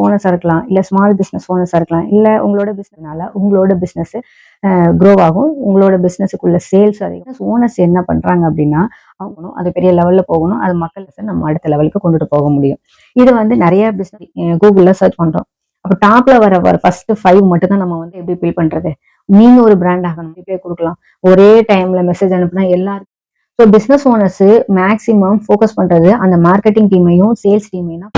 ஓனர்ஸா இருக்கலாம், இல்ல small business ஓனர்ஸா இருக்கலாம், இல்ல உங்களோட பிசினஸ்னால உங்களோட பிசினஸ் க்ரோ ஆகும். உங்களோட பிசினஸுக்குள்ள சேல்ஸ் அதிகம். ஓனர்ஸ் என்ன பண்றாங்க அப்படின்னா, அவங்க அது பெரிய லெவல்ல போகணும். அது மக்களுக்கு நம்ம அடுத்த லெவலுக்கு கொண்டுட்டு போக முடியும். இது நிறைய பிசினஸ் கூகுள்ல சர்ச் பண்றோம். அப்ப டாப்ல வர ஃபர்ஸ்ட் 5 மட்டும் தான் நம்ம எப்படி பில் பண்றது? நீங்க ஒரு பிராண்ட் ஆகணும், ரிப்ளை கொடுக்கலாம். ஒரே டைம்ல மெசேஜ் அனுப்புனா எல்லாரும். So business owners maximum focus பண்றது அந்த மார்க்கெட்டிங் டீமையும் சேல்ஸ் டீமையும்.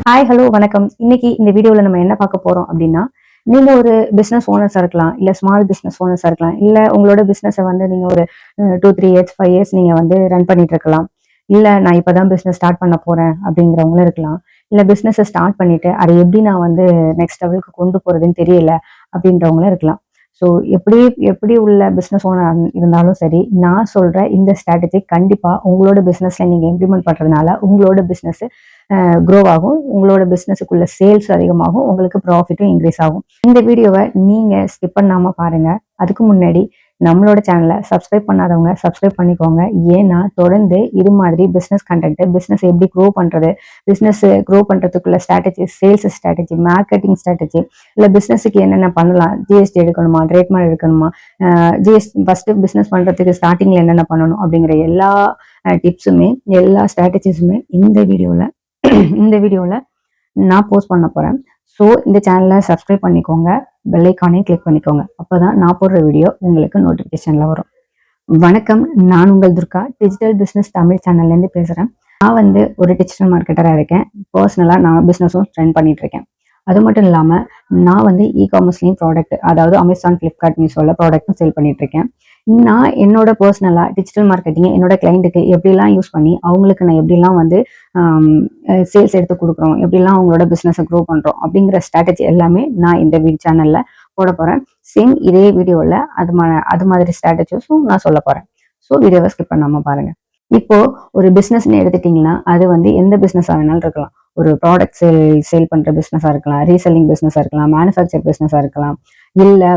ஹாய், ஹலோ, வணக்கம். இன்னைக்கு இந்த வீடியோல நம்ம என்ன பார்க்க போறோம் அப்படின்னா, நீங்க ஒரு பிசினஸ் ஓனர்ஸா இருக்கலாம், இல்ல ஸ்மால் பிசினஸ் ஓனர்ஸா இருக்கலாம், இல்ல உங்களோட பிசினஸை நீங்க ஒரு 2-3 இயர்ஸ் 5 இயர்ஸ் நீங்க ரன் பண்ணிட்டு இருக்கலாம். இல்ல நான் இப்பதான் பிசினஸ் ஸ்டார்ட் பண்ண போறேன் அப்படிங்கிறவங்களும் இருக்கலாம். இல்ல பிசினஸை ஸ்டார்ட் பண்ணிட்டு அதை எப்படி நான் நெக்ஸ்ட் லெவலுக்கு கொண்டு போறதுன்னு தெரியல அப்படின்றவங்களும் இருக்கலாம். ஸோ எப்படி எப்படி உள்ள பிஸ்னஸ் ஓனர் இருந்தாலும் சரி, நான் சொல்ற இந்த ஸ்ட்ராட்டஜி கண்டிப்பா உங்களோட பிஸ்னஸ்ல நீங்க இம்ப்ளிமெண்ட் பண்றதுனால உங்களோட பிஸ்னஸ் க்ரோ ஆகும். உங்களோட பிஸ்னஸுக்குள்ள சேல்ஸ் அதிகமாகும். உங்களுக்கு ப்ராஃபிட்டும் இன்க்ரீஸ் ஆகும். இந்த வீடியோவை நீங்க ஸ்கிப் பண்ணாம பாருங்க. அதுக்கு முன்னாடி நம்மளோட சேனலை சப்ஸ்கிரைப் பண்ணாதவங்க சப்ஸ்கிரைப் பண்ணிக்கோங்க. ஏன்னா தொடர்ந்து இது மாதிரி பிஸ்னஸ் கண்டென்ட், பிஸ்னஸ் எப்படி க்ரோ பண்றது, பிஸ்னஸ் க்ரோ பண்றதுக்குள்ள strategy, sales strategy, marketing strategy, இல்லை பிஸ்னஸுக்கு என்னென்ன பண்ணலாம், ஜிஎஸ்டி எடுக்கணுமா, ட்ரேட்மார்க் எடுக்கணுமா, ஃபர்ஸ்ட் பிஸ்னஸ் பண்றதுக்கு ஸ்டார்டிங்ல என்னென்ன பண்ணணும் அப்படிங்கிற எல்லா டிப்ஸுமே, எல்லா ஸ்ட்ராட்டஜிஸுமே இந்த வீடியோல நான் போஸ்ட் பண்ண போறேன். ஸோ இந்த சேனலை சப்ஸ்கிரைப் பண்ணிக்கோங்க, பெல் ஐக்கானையும் கிளிக் பண்ணிக்கோங்க. அப்போதான் நான் போடுற வீடியோ உங்களுக்கு நோட்டிஃபிகேஷன்ல வரும். வணக்கம், நான் உங்கள் துர்கா, டிஜிட்டல் பிஸ்னஸ் தமிழ் சேனல்லேருந்து பேசுகிறேன். நான் ஒரு டிஜிட்டல் மார்க்கெட்டராக இருக்கேன். பர்சனலாக நான் பிஸ்னஸும் ரன் பண்ணிட்டு இருக்கேன். அது மட்டும் இல்லாமல் நான் இ-காமர்ஸ்லையும் ப்ராடக்ட், அதாவது அமேசான், ஃப்ளிப்கார்ட், மீஷோவில் ப்ராடக்ட்டும் சேல் பண்ணிட்டு இருக்கேன். நான் என்னோட பர்சனலாக டிஜிட்டல் மார்க்கெட்டிங்கை என்னோட கிளைண்ட்டுக்கு எப்படிலாம் யூஸ் பண்ணி அவங்களுக்கு நான் எப்படிலாம் சேல்ஸ் எடுத்து கொடுக்குறோம், எப்படிலாம் அவங்களோட பிஸ்னஸை க்ரோ பண்ணுறோம் அப்படிங்கிற ஸ்ட்ராட்டஜி எல்லாமே நான் இந்த சேனலில் போட போகிறேன். சேம் இதே வீடியோவில் அது மாதிரி ஸ்ட்ராட்டஜிஸும் நான் சொல்ல போகிறேன். ஸோ வீடியோவை ஸ்கிப் பண்ணாமல் பாருங்கள். இப்போ ஒரு பிஸ்னஸ்ன்னு எடுத்துட்டிங்கன்னா அது எந்த பிஸ்னஸாக வேணாலும் இருக்கலாம். ஒரு ப்ராடக்ட் சேல் பண்ணுற பிஸ்னஸாக இருக்கலாம், ரீசெல்லிங் பிஸ்னஸாக இருக்கலாம், மேனுஃபேக்சர் பிஸ்னஸாக இருக்கலாம், இல்லை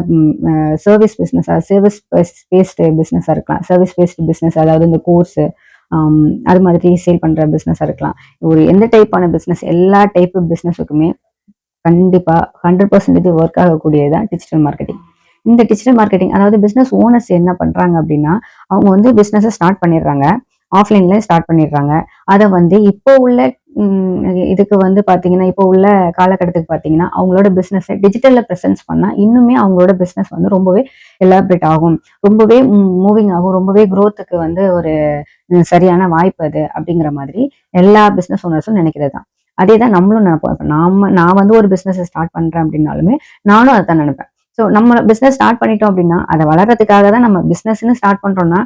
சர்வீஸ் பேஸ்டு பிஸ்னஸாக இருக்கலாம். சர்வீஸ் பேஸ்டு பிஸ்னஸ், அதாவது இந்த கோர்ஸு அது மாதிரி சேல் பண்ணுற பிஸ்னஸாக இருக்கலாம். ஒரு எந்த டைப்பான பிஸ்னஸ், எல்லா டைப்பு பிஸ்னஸுக்குமே கண்டிப்பாக 100% ஒர்க் ஆகக்கூடியதான் டிஜிட்டல் மார்க்கெட்டிங். இந்த டிஜிட்டல் மார்க்கெட்டிங், அதாவது பிஸ்னஸ் ஓனர்ஸ் என்ன பண்ணுறாங்க அப்படின்னா, அவங்க பிஸ்னஸை ஸ்டார்ட் பண்ணிடுறாங்க, ஆஃப்லைன்ல ஸ்டார்ட் பண்ணிடுறாங்க. அதை இப்போ உள்ள இதுக்கு பார்த்தீங்கன்னா, இப்போ உள்ள காலகட்டத்துக்கு பார்த்தீங்கன்னா அவங்களோட பிஸ்னஸை டிஜிட்டலில் ப்ரெசென்ஸ் பண்ணால் இன்னுமே அவங்களோட பிஸ்னஸ் ரொம்பவே எலாபரேட் ஆகும், ரொம்பவே மூவிங் ஆகும், ரொம்பவே க்ரோத்துக்கு ஒரு சரியான வாய்ப்பு அது அப்படிங்கிற மாதிரி எல்லா பிஸ்னஸ் ஓனர்ஸும் நினைக்கிறது தான். அதே தான் நம்மளும் நினைப்போம். இப்போ நான் ஒரு பிஸ்னஸை ஸ்டார்ட் பண்ணுறேன் அப்படின்னாலுமே நானும் அதை தான் நினைப்பேன். ஸோ நம்ம பிஸ்னஸ் ஸ்டார்ட் பண்ணிட்டோம் அப்படின்னா அதை வளர்றதுக்காக தான் நம்ம பிஸ்னஸ்ன்னு ஸ்டார்ட் பண்ணுறோம்னா,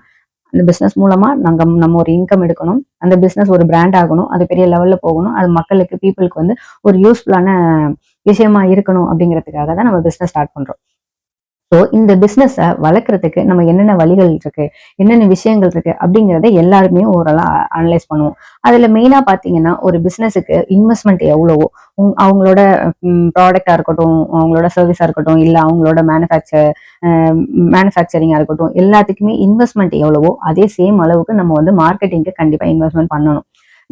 அந்த பிஸ்னஸ் மூலமா நம்ம ஒரு இன்கம் எடுக்கணும், அந்த பிஸ்னஸ் ஒரு பிராண்ட் ஆகணும், அது பெரிய லெவல்ல போகணும், அது மக்களுக்கு, பீப்புளுக்கு ஒரு யூஸ்ஃபுல்லான விஷயமா இருக்கணும் அப்படிங்கிறதுக்காக தான் நம்ம பிஸ்னஸ் ஸ்டார்ட் பண்றோம். ஸோ இந்த பிஸ்னஸை வளர்க்குறதுக்கு நம்ம என்னென்ன வழிகள் இருக்கு, என்னென்ன விஷயங்கள் இருக்கு அப்படிங்கிறத எல்லாருமே ஓரளவு அனலைஸ் பண்ணுவோம். அதுல மெயினா பாத்தீங்கன்னா, ஒரு பிஸ்னஸுக்கு இன்வெஸ்ட்மெண்ட் எவ்வளவோ, அவங்களோட ப்ராடக்டா இருக்கட்டும், அவங்களோட சர்வீஸா இருக்கட்டும், இல்லை அவங்களோட மேனுஃபேக்சரிங்கா இருக்கட்டும், எல்லாத்துக்குமே இன்வெஸ்ட்மெண்ட் எவ்வளவோ அதே சேம் அளவுக்கு நம்ம மார்க்கெட்டிங்க்கு கண்டிப்பா இன்வெஸ்ட்மெண்ட் பண்ணணும்.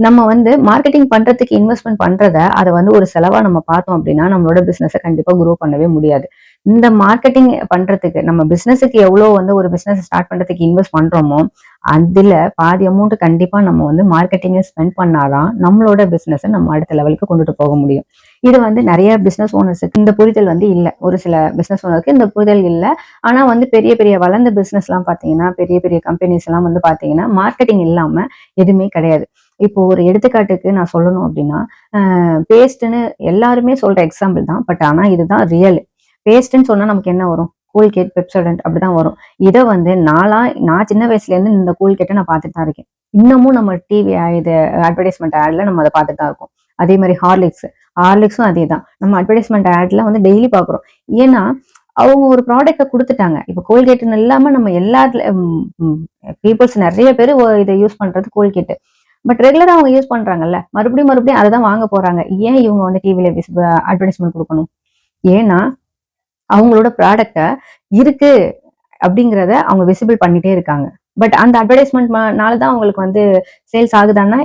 நம்ம மார்க்கெட்டிங் பண்றதுக்கு இன்வெஸ்ட்மெண்ட் பண்றத அதை ஒரு செலவா நம்ம பார்த்தோம் அப்படின்னா நம்மளோட பிசினஸை கண்டிப்பா குரோ பண்ணவே முடியாது. இந்த மார்க்கெட்டிங் பண்றதுக்கு நம்ம பிசினஸுக்கு எவ்வளவு ஒரு பிசினஸ் ஸ்டார்ட் பண்றதுக்கு இன்வெஸ்ட் பண்றோமோ அதுல பாதி அமௌண்ட் கண்டிப்பா நம்ம மார்க்கெட்டிங்கை ஸ்பெண்ட் பண்ணாதான் நம்மளோட பிசினஸை நம்ம அடுத்த லெவலுக்கு கொண்டுட்டு போக முடியும். இது நிறைய பிசினஸ் ஓனர்ஸுக்கு இந்த புரிதல் இல்ல. ஒரு சில பிசினஸ் ஓனருக்கு இந்த புரிதல் இல்லை. ஆனா பெரிய பெரிய வளர்ந்த பிசினஸ் எல்லாம் பாத்தீங்கன்னா, பெரிய பெரிய கம்பெனிஸ் எல்லாம் பாத்தீங்கன்னா மார்க்கெட்டிங் இல்லாம எதுவுமே கிடையாது. இப்போ ஒரு எடுத்துக்காட்டுக்கு நான் சொல்லணும் அப்படின்னா, பேஸ்ட்ன்னு எல்லாருமே சொல்ற எக்ஸாம்பிள் தான். பட் ஆனா இதுதான் ரியல். பேஸ்ட்ன்னு சொன்னா நமக்கு என்ன வரும்? கோல்கேட், பெப்சோடென்ட் அப்படிதான் வரும். இதை நான் சின்ன வயசுல இருந்து இந்த கோல்கேட்டை நான் பார்த்துட்டு தான் இருக்கேன். இன்னமும் நம்ம டிவி இது அட்வர்டைஸ்மெண்ட் ஆட்ல நம்ம அதை பார்த்துட்டு தான் இருக்கோம். அதே மாதிரி ஹார்லிக்ஸும் அதே தான். நம்ம அட்வர்டைஸ்மெண்ட் ஆட்ல டெய்லி பாக்குறோம். ஏன்னா அவங்க ஒரு ப்ராடக்டை கொடுத்துட்டாங்க. இப்போ கோல்கேட்னு இல்லாம நம்ம எல்லா பீப்புள்ஸ் நிறைய பேர் இதை யூஸ் பண்றது கோல்கேட். பட் ரெகுலரா அவங்க யூஸ் பண்றாங்கல்ல, மறுபடியும் அதை தான் வாங்க போறாங்க. ஏன் இவங்க டிவில அட்வர்டைஸ்மெண்ட் கொடுக்கணும்? ஏன்னா அவங்களோட ப்ராடக்ட இருக்கு அப்படிங்கிறத அவங்க விசிபிள் பண்ணிட்டே இருக்காங்க. பட் அந்த அட்வர்டைஸ்மெண்ட்னால தான் அவங்களுக்கு சேல்ஸ் ஆகுதான்னா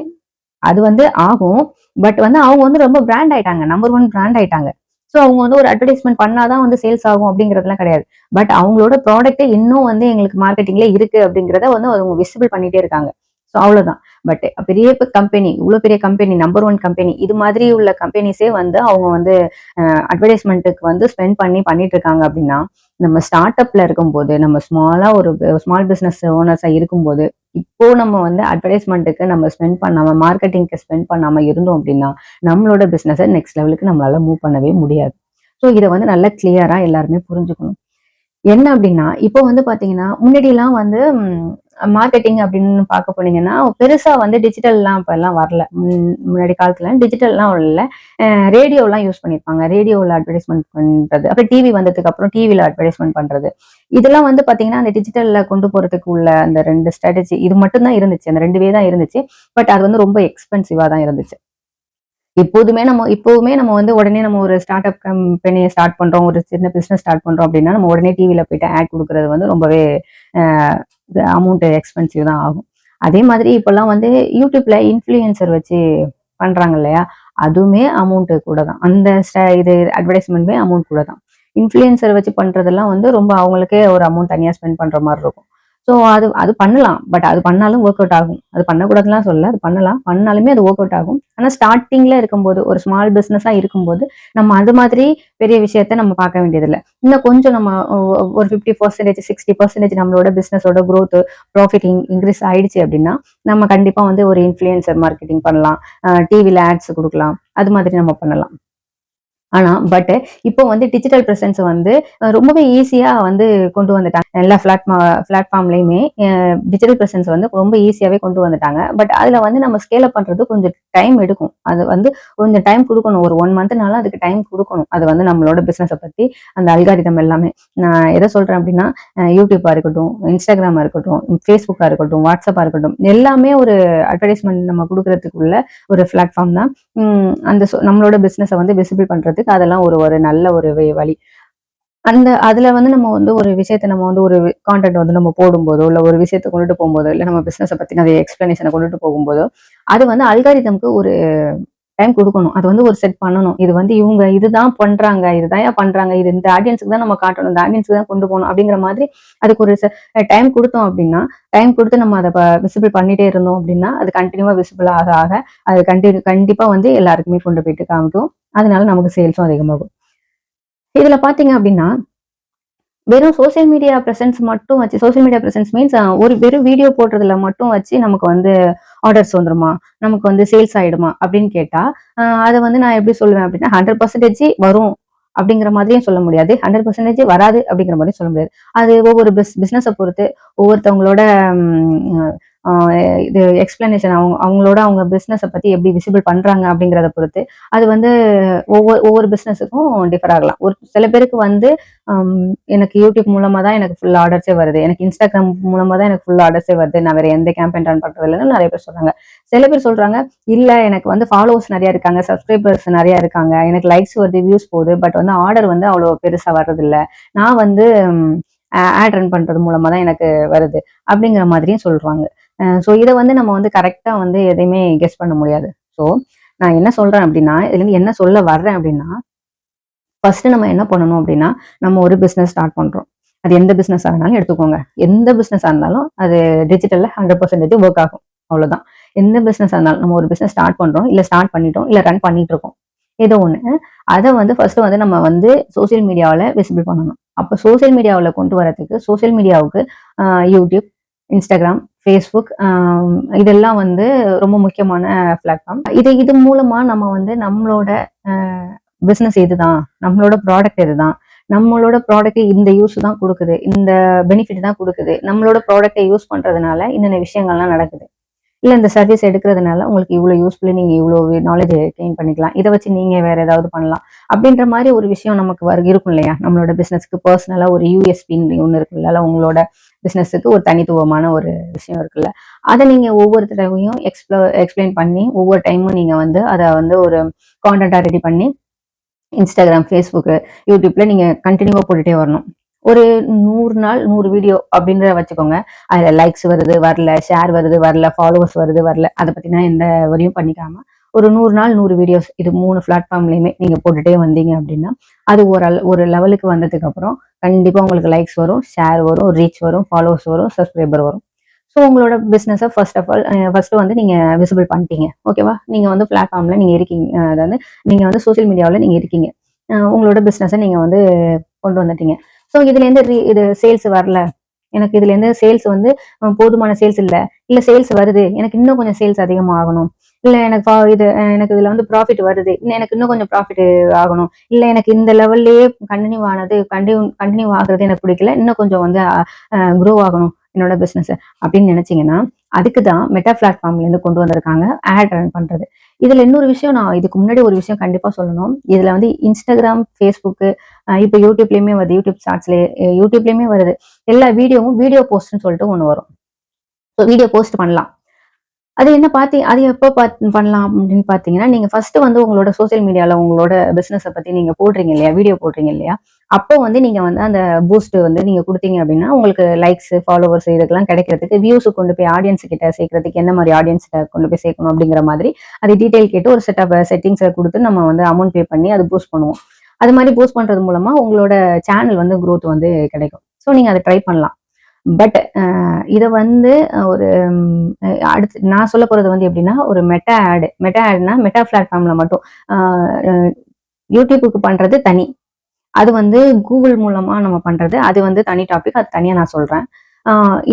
அது வந்து ஆகும். பட் வந்து அவங்க வந்து ரொம்ப பிராண்ட் ஆயிட்டாங்க. நம்பர் 1 பிராண்ட் ஆயிட்டாங்க. ஸோ அவங்க வந்து ஒரு அட்வர்டைஸ்மென்ட் பண்ணாதான் வந்து சேல்ஸ் ஆகும் அப்படிங்கிறதுலாம் கிடையாது. பட் அவங்களோட ப்ராடக்ட்டே இன்னும் வந்து எங்களுக்கு மார்க்கெட்டிங்ல இருக்கு அப்படிங்கிறத வந்து அவங்க விசிபிள் பண்ணிட்டே இருக்காங்க. ஸோ அவ்வளவுதான். பட் பெரிய கம்பெனி, இவ்வளவு பெரிய கம்பெனி, நம்பர் 1 கம்பெனி, இது மாதிரி உள்ள கம்பெனிஸே வந்து அவங்க வந்து அட்வர்டைஸ்மெண்ட்டுக்கு வந்து ஸ்பெண்ட் பண்ணிட்டு இருக்காங்க அப்படின்னா, நம்ம ஸ்டார்ட் அப்ல இருக்கும்போது, நம்ம ஸ்மாலா ஒரு ஸ்மால் பிசினஸ் ஓனர்ஸா இருக்கும்போது, இப்போ நம்ம வந்து அட்வர்டைஸ்மெண்ட்டுக்கு நம்ம ஸ்பெண்ட் பண்ணாம, மார்க்கெட்டிங்க்கு ஸ்பெண்ட் பண்ணாம இருந்தோம் அப்படின்னா, நம்மளோட பிசினஸ நெக்ஸ்ட் லெவலுக்கு நம்மளால மூவ் பண்ணவே முடியாது. ஸோ இத வந்து நல்லா கிளியரா எல்லாருமே புரிஞ்சுக்கணும். என்ன அப்படின்னா, இப்போ வந்து பாத்தீங்கன்னா, முன்னாடிலாம் வந்து மார்க்கெட்டிங் அப்படின்னு பார்க்க போனீங்கன்னா, பெருசா வந்து டிஜிட்டல்லாம் அப்பல்லாம் வரல. முன்னாடி காலத்துல டிஜிட்டல்லாம் இல்ல. ரேடியோலாம் யூஸ் பண்ணியிருப்பாங்க. ரேடியோல அட்வர்டைஸ்மென்ட் பண்றது. அப்புறம் டிவி வந்ததுக்கு அப்புறம் டிவில அட்வர்டைஸ்மென்ட் பண்றது. இதெல்லாம் வந்து பாத்தீங்கன்னா, அந்த டிஜிட்டல்ல கொண்டு போறதுக்கு உள்ள அந்த 2 ஸ்ட்ராட்டஜி இது மட்டும் தான் இருந்துச்சு. அந்த 2 வே தான் இருந்துச்சு. பட் அது வந்து ரொம்ப எக்ஸ்பென்சிவா தான் இருந்துச்சு. இப்பவுமே நம்ம வந்து உடனே நம்ம ஒரு ஸ்டார்ட் அப் கம்பெனிய ஸ்டார்ட் பண்றோம். ஒரு சின்ன பிசினஸ் ஸ்டார்ட் பண்றோம் அப்படின்னா, நம்ம உடனே டிவில போயிட்டு ஆட் குடுக்குறது வந்து ரொம்பவே அ அமௌண்ட் எக்ஸ்பென்சிவ் தான் ஆகும். அதே மாதிரி இப்பல்லாம் வந்து யூடியூப்ல இன்ஃப்ளூயன்சர் வச்சு பண்றாங்க இல்லையா? அதுவுமே அமௌண்ட் கூட தான். அந்த இது அட்வர்டைஸ்மென்ட்மே அமௌண்ட் கூட தான். இன்ஃப்ளூயன்சர் வச்சு பண்றதெல்லாம் வந்து ரொம்ப அவங்களுக்கே ஒரு அமௌண்ட் தனியா ஸ்பெண்ட் பண்ற மாரி இருக்கும். ஸோ அது அது பண்ணலாம். பட் அது பண்ணாலும் ஒர்க் அவுட் ஆகும். அது பண்ணக்கூடாதுன்னுலாம் சொல்லல. அது பண்ணலாம். பண்ணாலுமே அது ஒர்க் அவுட் ஆகும். ஆனா ஸ்டார்ட்டிங்ல இருக்கும்போது, ஒரு ஸ்மால் பிசினஸா இருக்கும்போது, நம்ம அது மாதிரி பெரிய விஷயத்த நம்ம பார்க்க வேண்டியதில்ல. இன்னும் கொஞ்சம் நம்ம ஒரு 50% 60% நம்மளோட பிசினஸோட குரோத், ப்ராஃபிட் இன்கிரீஸ் ஆயிடுச்சு அப்படின்னா, நம்ம கண்டிப்பா வந்து ஒரு இன்ஃப்ளூயன்சர் மார்க்கெட்டிங் பண்ணலாம். டிவில ஆட்ஸ் குடுக்கலாம். அது மாதிரி நம்ம பண்ணலாம். ஆனா, இப்போ வந்து டிஜிட்டல் பிரசன்ஸ் வந்து ரொம்பவே ஈஸியா வந்து கொண்டு வந்துட்டாங்க. எல்லா பிளாட்ஃபார்ம்லயுமே டிஜிட்டல் பிரசன்ஸ் வந்து ரொம்ப ஈஸியாவே கொண்டு வந்துட்டாங்க. பட் அதுல வந்து நம்ம ஸ்கேல் அப் பண்றது கொஞ்சம் டைம் எடுக்கும். அது வந்து கொஞ்சம் டைம் குடுக்கணும். ஒரு 1 மந்த்னால அதுக்கு டைம் குடுக்கணும். அது வந்து நம்மளோட பிசினஸ பத்தி அந்த அல்காரிதம் எல்லாமே. நான் எத சொல்றேன் அப்டின்னா, யூடியூபா இருக்கட்டும், இன்ஸ்டாகிராமா இருக்கட்டும், ஃபேஸ்புக்கா இருக்கட்டும், வாட்ஸ்அப்பா இருக்கட்டும், எல்லாமே ஒரு அட்வர்டைஸ்மென்ட் நம்ம குடுக்குறதுக்குள்ள ஒரு பிளாட்ஃபார்ம் தான். அந்த நம்மளோட பிசினஸ வந்து விசிபிள் பண்றதுக்கு அதெல்லாம் ஒரு ஒரு நல்ல ஒரு வழி. அதுல வந்து நம்ம வந்து ஒரு விஷயத்த நம்ம வந்து ஒரு கான்டென்ட் வந்து நம்ம போடும்போதோ, இல்ல ஒரு விஷயத்த கொண்டுட்டு போம்போதோ, இல்ல நம்ம பிசினஸ பத்தின அது எக்ஸ்பிளனேஷன கொண்டுட்டு போகும்போதோ, அது வந்து அல்காரிதம்க்கு ஒரு டைம் குடுக்கணும். அது வந்து ஒரு செட் பண்ணணும். இது வந்து இவங்க இதுதான் பண்றாங்க. இதுதான்யா பண்றாங்க. இது இந்த ஆடியன்ஸ்க்கு தான் நம்ம காட்டணும். இந்த ஆடியன்ஸ்க்கு தான் கொண்டு போணும். அப்படிங்கிற மாதிரி அதுக்கு ஒரு டைம் குடுத்தோம் அப்படின்னா, டைம் குடுத்து நம்ம அத விசிபிள் பண்ணிட்டே இருந்தோம் அப்படின்னா, அது கன்டினியூவா விசிபிள் ஆக ஆக அது கண்டிப்பா வந்து எல்லாருக்குமே கொண்டு போயிட்டு காமிக்கும். அதனால நமக்கு சேல்ஸும் அதிகமாகும். இதுல பாத்தீங்க அப்படின்னா, வெறும் சோசியல் மீடியா பிரசன்ஸ் மட்டும் வச்சு சோசியல் மீடியா பிரசன்ஸ் மீன்ஸ் ஒரு வெறும் வீடியோ போடுறதுல மட்டும் வச்சு நமக்கு வந்து ஆர்டர்ஸ் வந்துருமா? நமக்கு வந்து சேல்ஸ் ஆயிடுமா? அப்படின்னு கேட்டா, அத வந்து நான் எப்படி சொல்லுவேன் அப்படின்னா, 100% வரும் அப்படிங்கிற மாதிரியும் சொல்ல முடியாது. 100% வராது அப்படிங்கிற மாரியும் சொல்ல முடியாது. அது ஒவ்வொரு பிசினஸ பொறுத்து, ஒவ்வொருத்தவங்களோட ம் அ இது எக்ஸ்பிளனேஷன் அவங்களோட அவங்க பிசினஸ பத்தி எப்படி விசிபிள் பண்றாங்க அப்படிங்கிறத பொறுத்து, அது வந்து ஒவ்வொரு பிசினஸுக்கும் டிஃபர் ஆகலாம். ஒரு சில பேருக்கு வந்து அம் எனக்கு யூடியூப் மூலமா தான் எனக்கு ஃபுல் ஆர்டர்ஸே வருது. எனக்கு இன்ஸ்டாகிராம் மூலமா தான் எனக்கு ஃபுல் ஆர்டர்ஸே வருது. நான் வேற எந்த கேம்பெயின் ரன் பண்றது இல்லன்னு நெறைய பேர் சொல்றாங்க. சில பேர் சொல்றாங்க, இல்ல எனக்கு வந்து ஃபாலோவர்ஸ் நெறைய இருக்காங்க, சப்ஸ்கிரைபர்ஸ் நெறைய இருக்காங்க. எனக்கு லைக்ஸ் வருது, வியூஸ் போகுது. பட் வந்து ஆர்டர் வந்து அவ்வளோ பெருசா வர்றதில்ல. நான் வந்து ஆட் ரன் பண்றது மூலமா தான் எனக்கு வருது. அப்படிங்கிற மாதிரியும் சொல்றாங்க. ஸோ இத வந்து நம்ம வந்து கரெக்ட்டா வந்து எதையுமே கெஸ் பண்ண முடியாது. ஸோ நான் என்ன சொல்றேன் அப்படின்னா, இதுலருந்து என்ன சொல்ல வர்றேன் அப்படின்னா, ஃபர்ஸ்ட் நம்ம என்ன பண்ணணும் அப்படின்னா, நம்ம ஒரு பிசினஸ் ஸ்டார்ட் பண்றோம். அது எந்த பிசினஸா இருந்தாலும் எடுத்துக்கோங்க. எந்த பிசினஸா இருந்தாலும் அது டிஜிட்டல்ல 100% வொர்க் ஆகும். அவ்வளோதான். எந்த பிசினஸா இருந்தாலும் நம்ம ஒரு பிசினஸ் ஸ்டார்ட் பண்றோம், இல்ல ஸ்டார்ட் பண்ணிட்டோம், இல்ல ரன் பண்ணிட்டு இருக்கோம். ஏதோ ஒண்ணு. அத வந்து ஃபர்ஸ்ட் வந்து நம்ம வந்து சோசியல் மீடியாவுல விசிபிள் பண்ணணும். அப்ப சோசியல் மீடியாவுல கொண்டு வரதுக்கு சோசியல் மீடியாவுக்கு யூடியூப், இன்ஸ்டாகிராம், ஃபேஸ்புக் இதெல்லாம் வந்து ரொம்ப முக்கியமான பிளாட்ஃபார்ம். இது மூலமா நம்ம வந்து நம்மளோட அ பிசினஸ் இதுதான். நம்மளோட ப்ராடக்ட் இதுதான். நம்மளோட ப்ராடக்ட் இந்த யூஸ் தான் குடுக்குது. இந்த பெனிஃபிட் தான் குடுக்குது. நம்மளோட ப்ராடக்ட்ட யூஸ் பண்றதுனால இன்னென்ன விஷயங்கள்லாம் நடக்குது. இல்ல இந்த சர்வீஸ் எடுக்கிறதுனால உங்களுக்கு இவ்ளோ யூஸ்ஃபுல்லு நீங்க இவ்ளோ நாலேட்ஜ் கெயின் பண்ணிக்கலாம். இத வச்சு நீங்க வேற ஏதாவது பண்ணலாம். அப்படின்ற மாரி ஒரு விஷயம் நமக்கு இருக்கும் இல்லையா? நம்மளோட பிசினஸ்க்கு பெர்சனலா ஒரு யூஎஸ்பின்னு ஒண்ணு இருக்குல்ல. உங்களோட பிசினஸ்க்கு ஒரு தனித்துவமான ஒரு விஷயம் இருக்குல்ல. அத நீங்க ஒவ்வொரு தடவையும் எக்ஸ்பிளைன் பண்ணி ஒவ்வொரு டைமும் நீங்க வந்து அத வந்து ஒரு கான்டென்ட்டா ரெடி பண்ணி Instagram, Facebook, YouTubeல நீங்க கன்டினியூவா போட்டுட்டே வரணும். ஒரு 100 நாள் 100 வீடியோ அப்படின்ற வச்சுக்கோங்க. அதுல லைக்ஸ் வருது வரல, ஷேர் வருது வரல, ஃபாலோவர்ஸ் வருது வரல, அதை பத்தினா எந்த வரியும் பண்ணிக்காம ஒரு 100 நாள் 100 வீடியோஸ் இது 3 பிளாட்ஃபார்ம்லயுமே நீங்க போட்டுட்டே வந்தீங்க அப்படின்னா அது ஒரு லெவலுக்கு வந்ததுக்கு அப்புறம் கண்டிப்பா உங்களுக்கு லைக்ஸ் வரும், ஷேர் வரும், ரீச் வரும், ஃபாலோவர்ஸ் வரும், சப்ஸ்கிரைபர் வரும். ஸோ உங்களோட பிஸ்னஸை ஃபர்ஸ்ட் ஆஃப் ஆல் ஃபர்ஸ்ட் வந்து நீங்க விசிபிள் பண்ணிட்டீங்க. ஓகேவா? நீங்க வந்து பிளாட்ஃபார்ம்ல நீங்க இருக்கீங்க. அதாவது நீங்க வந்து சோசியல் மீடியாவில் நீங்க இருக்கீங்க. உங்களோட பிஸ்னஸை நீங்க வந்து கொண்டு வந்துட்டீங்க. ஸோ இதுலேருந்து இது சேல்ஸ் வரல, எனக்கு இதுலேருந்து சேல்ஸ் வந்து போதுமான சேல்ஸ் இல்லை, இல்லை சேல்ஸ் வருது, எனக்கு இன்னும் கொஞ்சம் சேல்ஸ் அதிகமாகணும், இல்லை எனக்கு இது எனக்கு இதில் வந்து ப்ராஃபிட் வருது, எனக்கு இன்னும் கொஞ்சம் ப்ராஃபிட் ஆகணும், இல்லை எனக்கு இந்த லெவல்லையே கண்டினியூ ஆகுறது எனக்கு பிடிக்கல, இன்னும் கொஞ்சம் வந்து க்ரோ ஆகணும் என்னோட பிஸ்னஸ் அப்படின்னு நினைச்சீங்கன்னா அதுக்கு தான் மெட்டா பிளாட்ஃபார்ம்லேருந்து கொண்டு வந்திருக்காங்க ஆட் ரன் பண்றது. இதுல இன்னொரு விஷயம், நான் இதுக்கு முன்னாடி ஒரு விஷயம் கண்டிப்பா சொல்லணும். இதுல வந்து இன்ஸ்டாகிராம், ஃபேஸ்புக்கு, இப்போ யூடியூப்லயுமே வருது, யூடியூப் ஷார்ட்ஸ்லயே யூடியூப்லயுமே வருது. எல்லா வீடியோ போஸ்ட்னு சொல்லிட்டு ஒன்று வரும். ஸோ வீடியோ போஸ்ட் பண்ணலாம். அது என்ன அது எப்போ பண்ணலாம் அப்படின்னு பார்த்தீங்கன்னா, நீங்க ஃபர்ஸ்ட் வந்து உங்களோட சோசியல் மீடியால உங்களோட பிசினஸை பத்தி நீங்க போடுறீங்க இல்லையா, வீடியோ போடுறீங்க இல்லையா, அப்போ வந்து நீங்க வந்து அந்த பூஸ்ட் வந்து நீங்க கொடுத்தீங்க அப்படின்னா உங்களுக்கு லைக்ஸ், ஃபாலோவர்ஸ் இதுக்கெல்லாம் கிடைக்கிறதுக்கு, வியூஸ் கொண்டு போய் ஆடியன்ஸ் கிட்ட சேர்க்கறதுக்கு என்ன மாதிரி ஆடியன்ஸ் கொண்டு போய் சேர்க்கணும் அப்படிங்கிற மாதிரி அது டீடைல் கேட்டு ஒரு செட் ஆஃப் செட்டிங்ஸை கொடுத்து நம்ம வந்து அமௌண்ட் பே பண்ணி அது பூஸ்ட் பண்ணுவோம். அது மாதிரி பூஸ்ட் பண்றது மூலமா உங்களோட சேனல் வந்து growth வந்து கிடைக்கும். ஸோ நீங்க அதை ட்ரை பண்ணலாம். பட் இதை வந்து ஒரு அடுத்து நான் சொல்ல போறது வந்து எப்படின்னா, ஒரு மெட்டா ஆட்னா மெட்டா பிளாட்ஃபார்ம்ல மட்டும். யூடியூபுக்கு பண்றது தனி, அது வந்து கூகுள் மூலமா நம்ம பண்றது, அது வந்து தனி டாபிக், அது தனியா நான் சொல்றேன்.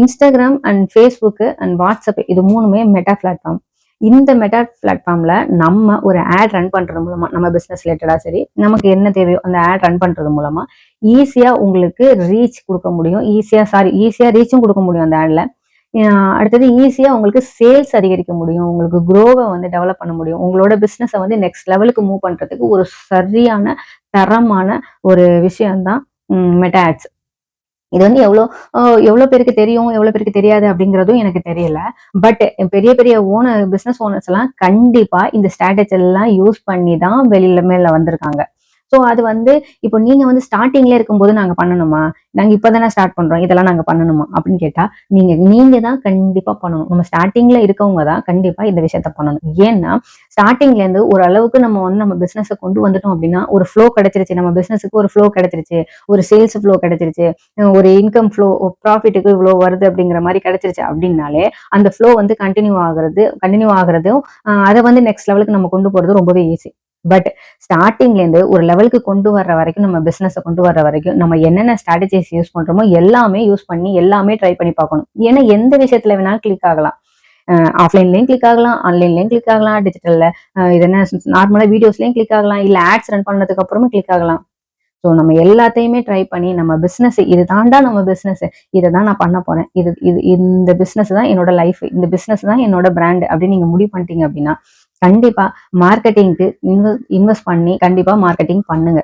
Instagram and Facebook and WhatsApp இது மூணுமே மெட்டா பிளாட்ஃபார்ம். இந்த மெட்டா பிளாட்ஃபார்ம்ல நம்ம ஒரு ஆட் ரன் பண்றது மூலமா நம்ம பிசினஸ் ரிலேட்டடா சரி, நமக்கு என்ன தேவையோ அந்த ஆட் ரன் பண்றது மூலமா ஈஸியா உங்களுக்கு ரீச் கொடுக்க முடியும். ஈஸியா ரீச்சும் கொடுக்க முடியும் அந்த ஆட்ல. அடுத்தது ஈஸியா உங்களுக்கு சேல்ஸ் அதிகரிக்க முடியும், உங்களுக்கு குரோவை வந்து டெவலப் பண்ண முடியும், உங்களோட பிசினஸை வந்து நெக்ஸ்ட் லெவலுக்கு மூவ் பண்றதுக்கு ஒரு சரியான தரமான ஒரு விஷயம்தான் மெட்டா ஆட்ஸ். இது வந்து எவ்வளோ பேருக்கு தெரியும், எவ்வளோ பேருக்கு தெரியாது அப்படிங்கிறதும் எனக்கு தெரியல. பட் பெரிய பெரிய பிசினஸ் ஓனர்ஸ் எல்லாம் கண்டிப்பா இந்த ஸ்ட்ராட்டஜி எல்லாம் யூஸ் பண்ணி தான் மேல வந்திருக்காங்க. ஸோ அது வந்து இப்போ நீங்க வந்து ஸ்டார்டிங்ல இருக்கும்போது நாங்க பண்ணணுமா, நாங்க இப்பதானே ஸ்டார்ட் பண்றோம், இதெல்லாம் நாங்க பண்ணணுமா அப்படின்னு கேட்டா நீங்க தான் கண்டிப்பா பண்ணணும். நம்ம ஸ்டார்டிங்ல இருக்கவங்க தான் கண்டிப்பா இந்த விஷயத்த பண்ணணும். ஏன்னா ஸ்டார்டிங்ல இருந்து ஒரு அளவுக்கு நம்ம வந்து நம்ம பிசினஸை கொண்டு வந்துட்டோம் அப்படின்னா ஒரு ஃப்ளோ கிடைச்சிருச்சு, நம்ம பிசினஸுக்கு ஒரு ஃப்ளோ கிடைச்சிருச்சு, ஒரு சேல்ஸ் ஃப்ளோ கிடைச்சிருச்சு, ஒரு இன்கம் ஃப்ளோ, ப்ராஃபிட்டுக்கு இவ்வளோ வருது அப்படிங்கிற மாதிரி கிடைச்சிருச்சு அப்படின்னாலே அந்த ஃப்ளோ வந்து கண்டினியூ ஆகுறதும் அதை வந்து நெக்ஸ்ட் லெவலுக்கு நம்ம கொண்டு போறது ரொம்பவே ஈஸி. பட் ஸ்டார்டிங்ல இருந்து ஒரு லெவலுக்கு கொண்டு வர்ற வரைக்கும், நம்ம பிசினஸை கொண்டு வர்ற வரைக்கும் நம்ம என்னென்ன ஸ்ட்ராட்டஜிஸ் யூஸ் பண்றோமோ எல்லாமே யூஸ் பண்ணி எல்லாமே ட்ரை பண்ணி பார்க்கணும். ஏன்னா எந்த விஷயத்துல வேணாலும் கிளிக் ஆகலாம். ஆஃப்லைன்லயும் கிளிக் ஆகலாம், ஆன்லைன்லயும் கிளிக் ஆகலாம், டிஜிட்டல்ல இது என்ன நார்மலா வீடியோஸ்லயும் கிளிக் ஆகலாம், இல்ல ஆட்ஸ் ரன் பண்ணதுக்கு அப்புறமும் கிளிக் ஆகலாம். ஸோ நம்ம எல்லாத்தையுமே ட்ரை பண்ணி நம்ம பிசினஸ் இது தாண்டா நம்ம பிசினஸ், இதை தான் நான் பண்ண போறேன், இது இது இந்த பிசினஸ் தான் என்னோட லைஃப், இந்த பிசினஸ் தான் என்னோட பிராண்ட் அப்படின்னு நீங்க முடிவு பண்ணிட்டீங்க அப்படின்னா கண்டிப்பா மார்க்கெட்டிங்க்கு இன்வெஸ்ட் பண்ணி கண்டிப்பா மார்க்கெட்டிங் பண்ணுங்க.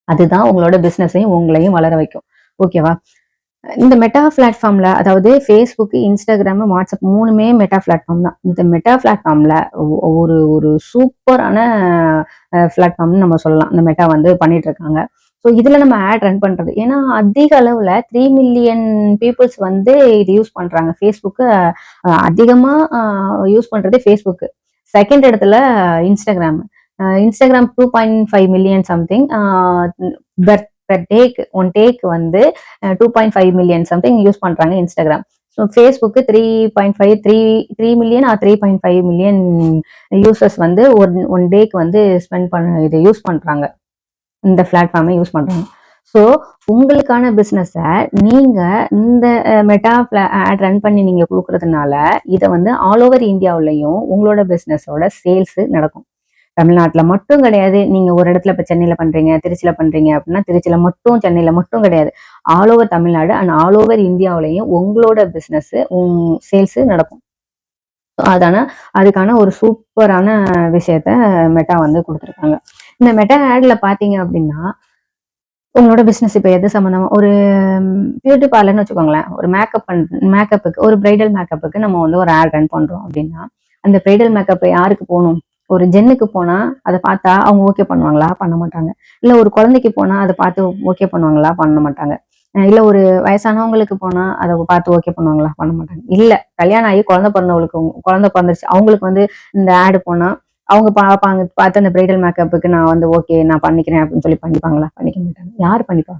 அதுதான் உங்களோட பிசினஸையும் உங்களையும் வளர வைக்கும். ஓகேவா? இந்த மெட்டா பிளாட்ஃபார்ம்ல, அதாவது ஃபேஸ்புக், இன்ஸ்டாகிராம், வாட்ஸ்அப் மூணுமே மெட்டா பிளாட்ஃபார்ம் தான். இந்த மெட்டா பிளாட்ஃபார்ம்ல ஒரு ஒரு சூப்பரான பிளாட்ஃபார்ம்னு நம்ம சொல்லலாம். இந்த மெட்டா வந்து பண்ணிட்டு இருக்காங்க. ஸோ இதுல நம்ம ஆட் ரன் பண்றது, ஏன்னா அதிக அளவுல 3 மில்லியன் பீப்புள்ஸ் வந்து இது யூஸ் பண்றாங்க. ஃபேஸ்புக் அதிகமா யூஸ் பண்றது ஃபேஸ்புக், செகண்ட் இடத்துல Instagram. Instagram 2.5 million something per டேக்கு, ஒன் டேக் வந்து 2.5 மில்லியன் சம்திங் யூஸ் பண்றாங்க இன்ஸ்டாகிராம். ஸோ ஃபேஸ்புக்கு 3.5 த்ரீ மில்லியன் 3.5 மில்லியன் யூசர்ஸ் வந்து ஒன் டேக்கு வந்து இது யூஸ் பண்றாங்க, இந்த பிளாட்ஃபார்மை யூஸ் பண்றாங்க. ஸோ உங்களுக்கான பிஸ்னஸை நீங்க இந்த மெட்டா ஆட் ரன் பண்ணி நீங்க கொடுக்கறதுனால இதை வந்து ஆல் ஓவர் இந்தியாவிலையும் உங்களோட பிஸ்னஸோட சேல்ஸ் நடக்கும். தமிழ்நாட்டுல மட்டும் கிடையாது, நீங்க ஒரு இடத்துல இப்ப சென்னையில பண்றீங்க, திருச்சியில பண்றீங்க அப்படின்னா திருச்சியில மட்டும், சென்னையில மட்டும் கிடையாது, all over Tamil Nadu and all over இந்தியாவிலையும் உங்களோட பிசினஸ் சேல்ஸ் நடக்கும். அதுக்கான ஒரு சூப்பரான விஷயத்த மெட்டா வந்து கொடுத்துருக்காங்க. இந்த மெட்டா ஆட்ல பாத்தீங்க அப்படின்னா உங்களோட பிசினஸ் இப்ப எது சம்பந்தமா, ஒரு பியூட்டி பார்லர்னு வச்சுக்கோங்களேன், ஒரு மேக்கப்புக்கு, ஒரு பிரைடல் மேக்கப்புக்கு நம்ம வந்து ஒரு ஆட் ரன் பண்றோம் அப்படின்னா அந்த பிரைடல் மேக்கப் யாருக்கு போகணும், ஒரு ஜென்னுக்கு போனா அதை பார்த்தா அவங்க ஓகே பண்ணுவாங்களா? பண்ண மாட்டாங்க. இல்ல ஒரு குழந்தைக்கு போனா அதை பார்த்து ஓகே பண்ணுவாங்களா? பண்ண மாட்டாங்க. இல்ல ஒரு வயசானவங்களுக்கு போனா அதை பார்த்து ஓகே பண்ணுவாங்களா? பண்ண மாட்டாங்க. இல்ல கல்யாணம் ஆகி குழந்தை பிறந்துருச்சு அவங்களுக்கு வந்து இந்த ஆடு போனா அவங்க பார்ப்பாங்க, பார்த்து அந்த பிரைடல் மேக்கப்புக்கு நான் வந்து ஓகே நான் பண்ணிக்கிறேன் அப்படின்னு சொல்லி பண்ணிப்பாங்களா? பண்ணிக்க மாட்டாங்க. யாரு பண்ணிப்பா?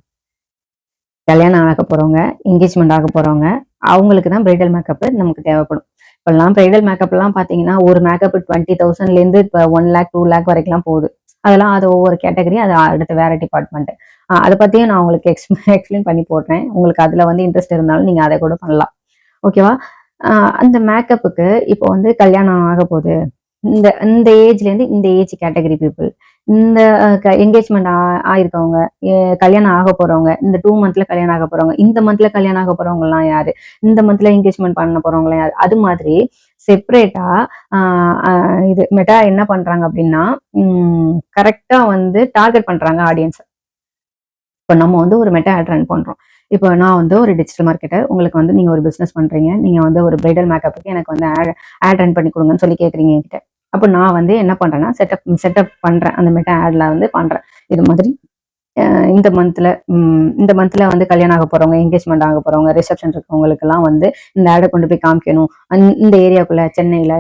கல்யாணம் ஆக போறவங்க, என்கேஜ்மெண்ட் ஆக போறவங்க, அவங்களுக்கு தான் பிரைடல் மேக்கப் நமக்கு தேவைப்படும். இப்பெல்லாம் பிரைடல் மேக்கப் எல்லாம் பாத்தீங்கன்னா ஒரு மேக்கப் 20,000ல இருந்து இப்ப 1 லேக் 2 லேக் வரைக்கும் போகுது. அதெல்லாம் அது ஒவ்வொரு கேட்டகரி, அது அடுத்த வேற டிபார்ட்மெண்ட். அதை பத்தியும் நான் உங்களுக்கு எக்ஸ்பிளைன் பண்ணி போடுறேன். உங்களுக்கு அதுல வந்து இன்ட்ரெஸ்ட் இருந்தாலும் நீங்க அதை கூட பண்ணலாம். ஓகேவா? அந்த மேக்கப்புக்கு இப்போ வந்து கல்யாணம் ஆக போகுது, இந்த இந்த ஏஜ்ல இருந்து இந்த ஏஜ் கேட்டகரி பீப்புள், இந்த என்கேஜ்மெண்ட் ஆயிருக்கவங்க, கல்யாணம் ஆக போறவங்க, இந்த 2 மந்த்ல கல்யாணம் ஆக போறவங்க, இந்த மந்த்ல கல்யாணம் ஆக போறவங்க எல்லாம் யாரு, இந்த மந்த்ல என்கேஜ்மெண்ட் பண்ண போறவங்க யாரு, அது மாதிரி செப்பரேட்டா இது மெட்டா என்ன பண்றாங்க அப்படின்னா கரெக்டா வந்து டார்கெட் பண்றாங்க ஆடியன்ஸ். இப்போ நம்ம வந்து ஒரு மெட்டா ஆட் ரன் பண்றோம். இப்போ நான் வந்து ஒரு டிஜிட்டல் மார்க்கெட்டர். உங்களுக்கு வந்து நீங்க ஒரு பிசினஸ் பண்றீங்க. நீங்க வந்து ஒரு பிரைடல் மேக்கப்புக்கு எனக்கு வந்து ஆட் ரன் பண்ணி கொடுங்கன்னு சொல்லி கேட்குறீங்க என்கிட்ட. அப்போ நான் வந்து என்ன பண்றேன்னா செட்டப் பண்றேன். அந்த மெட்டா ஆட்ல வந்து பண்றேன். இது மாதிரி இந்த மந்த்ல வந்து கல்யாணம் ஆக போறவங்க, என்கேஜ்மெண்ட் ஆக போறவங்க, ரிசப்ஷன் இருக்கவங்களுக்கு எல்லாம் வந்து இந்த ஆடை கொண்டு போய் காமிக்கணும். இந்த ஏரியாக்குள்ள சென்னையில,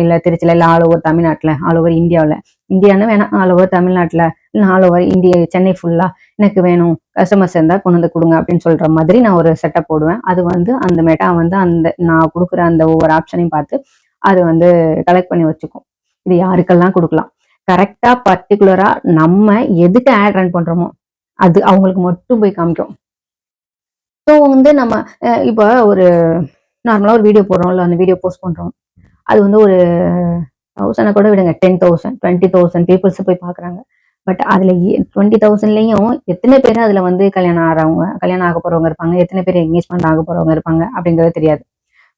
இல்ல திருச்சியில, இல்ல ஆல் ஓவர் தமிழ்நாட்டுல, ஆல் ஓவர் இந்தியாவில், இந்தியான்னு வேணாம், ஆல் ஓவர் தமிழ்நாட்டுல, இல்ல ஆல் ஓவர் இந்தியா, சென்னை ஃபுல்லா எனக்கு வேணும், கஸ்டமர்ஸ் இருந்தா கொண்டு வந்து கொடுங்க அப்படின்னு சொல்ற மாதிரி நான் ஒரு செட்டப் போடுவேன். அது வந்து அந்த மெட்டா வந்து அந்த நான் கொடுக்குற அந்த ஒவ்வொரு ஆப்ஷனையும் பார்த்து அது வந்து கலெக்ட் பண்ணி வச்சுக்கும். இது யாருக்கெல்லாம் கொடுக்கலாம். கரெக்டா பர்டிகுலரா நம்ம எதுக்கு ஆட் ரன் பண்றோமோ அது அவங்களுக்கு மட்டும் போய் காமிக்கும். ஸோ வந்து நம்ம இப்போ ஒரு நார்மலா ஒரு வீடியோ போடுறோம், இல்ல அந்த வீடியோ போஸ்ட் பண்றோம். அது வந்து ஒரு 1000 கூட விடுங்க, 10,000 20,000 பீப்புள்ஸ் போய் பாக்குறாங்க. பட் அதுல 20,000லயும் எத்தனை பேர் அதுல வந்து கல்யாணம் ஆக போறவங்க இருப்பாங்க, எத்தனை பேர் என்கேஜ்மெண்ட் ஆக போறவங்க இருப்பாங்க அப்படிங்கிறது தெரியாது.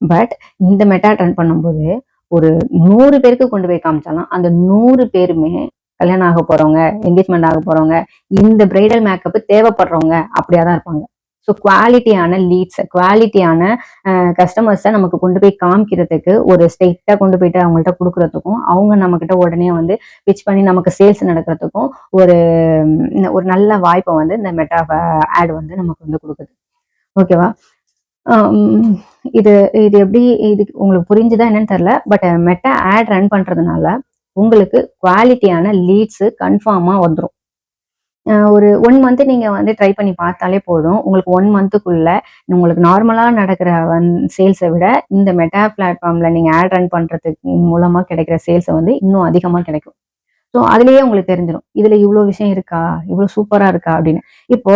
பட் இந்த மெட்டா ரன் பண்ணும்போது ஒரு 100 பேருக்கு கொண்டு போய் காமிச்சாலும் அந்த 100 பேருமே கல்யாணம் ஆக போறவங்க, என்கேஜ்மெண்ட் ஆக போறவங்க, இந்த பிரைடல் மேக்கப் தேவைப்படுறவங்க அப்படியாதான் இருப்பாங்க. ஸோ குவாலிட்டியான லீட்ஸ், குவாலிட்டியான கஸ்டமர்ஸை நமக்கு கொண்டு போய் காமிக்கிறதுக்கு, ஒரு ஸ்ட்ரெயிட்டா கொண்டு போயிட்டு அவங்கள்ட்ட கொடுக்கறதுக்கும், அவங்க நம்ம கிட்ட உடனே வந்து பிச் பண்ணி நமக்கு சேல்ஸ் நடக்கிறதுக்கும் ஒரு ஒரு நல்ல வாய்ப்பை வந்து இந்த மெட்டா ஆட் வந்து நமக்கு வந்து கொடுக்குது. ஓகேவா? இது இது எப்படி இது உங்களுக்கு புரிஞ்சுதா என்னன்னு தெரியல. பட் மெட்டா ஆட் ரன் பண்றதுனால உங்களுக்கு குவாலிட்டியான லீட்ஸ் கன்ஃபார்மா வந்துடும். ஒரு 1 மந்த் நீங்க வந்து ட்ரை பண்ணி பார்த்தாலே போதும். உங்களுக்கு 1 மந்த்துக்குள்ள உங்களுக்கு நார்மலா நடக்கிற சேல்ஸை விட இந்த மெட்டா பிளாட்ஃபார்ம்ல நீங்க ஆட் ரன் பண்றதுக்கு மூலமா கிடைக்கிற சேல்ஸ் வந்து இன்னும் அதிகமா கிடைக்கும். ஸோ அதுலயே உங்களுக்கு தெரிஞ்சிடும். இதுல இவ்வளவு விஷயம் இருக்கா, இவ்வளவு சூப்பரா இருக்கா அப்படின்னு. இப்போ